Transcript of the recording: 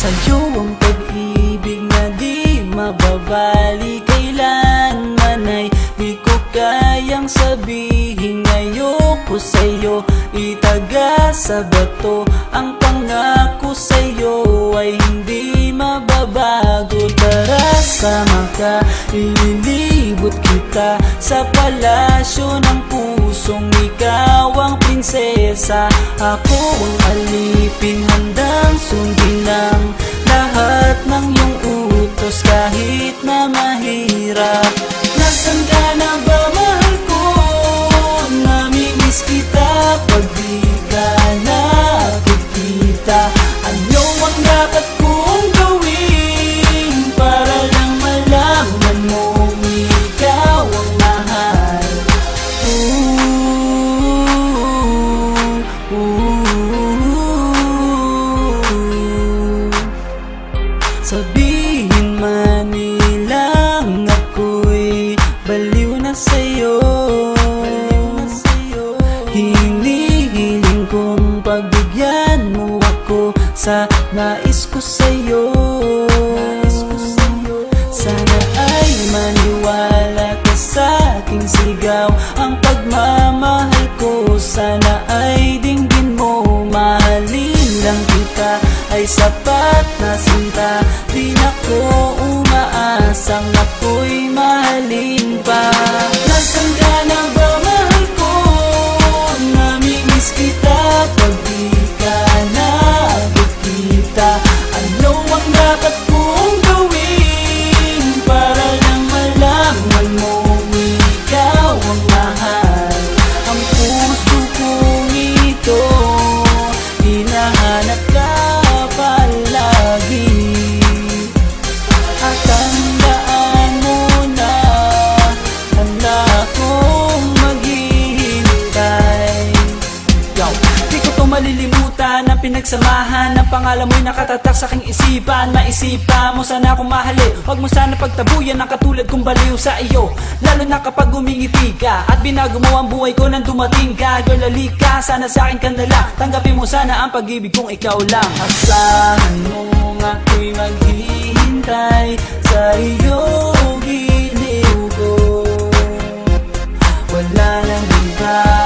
Sa'yo ang pag-ibig na di mababali, kailanman ay di ko kayang sabihin. Ayoko sa'yo itaga sa bato, ang pangako sa'yo ay hindi mababago. Tara sama ka, ililibot kita sa palasyo ng pusong ikaw ang prinsesa. Ako ang alipin, handang sundin ang lahat ng iyong utos kahit na mahirap. Nasaan ka na ba, mahal ko? Namimiss kita pag di ka nakikita. Ano ang dapat kong gawin para lang malaman mo ikaw ang mahal? Sabihin man nilang ako'y baliw na sa'yo, hinihiling kong pagbigyan mo ako sa nais ko sa'yo. Sana ay maniwala ka sa aking sigaw, ang pagmamahal ko sana ay dinggin mo. Mahalin lang kita ay sapat na sinta, di na ko umaasang ako'y mahalin pa. Nasaan ka na ba, mahal ko? Namimiss kita pag di ka nakikita. Ano ang dapat kong gawin para lang malaman mo ikaw ang mahal? Ang puso kong ito hinahanap ka palagi, at tandaan mo na handa akong maghihintay. Di ko to malilimutan ang pinagsamahan, ang pangalan mo'y nakatatak sa aking isipan. Maisipan mo sana akong mahalin, huwag mo sana pagtabuyan ang katulad kong baliw sa iyo. Lalo na kapag umingiti ka at binago mo ang buhay ko nang dumating ka. Girl, halika, sana sa akin ka na lang, tanggapin mo sana ang pag-ibig kong ikaw lang. Asahan mo ako'y maghihintay sa iyo, giliw ko, wala nang iba.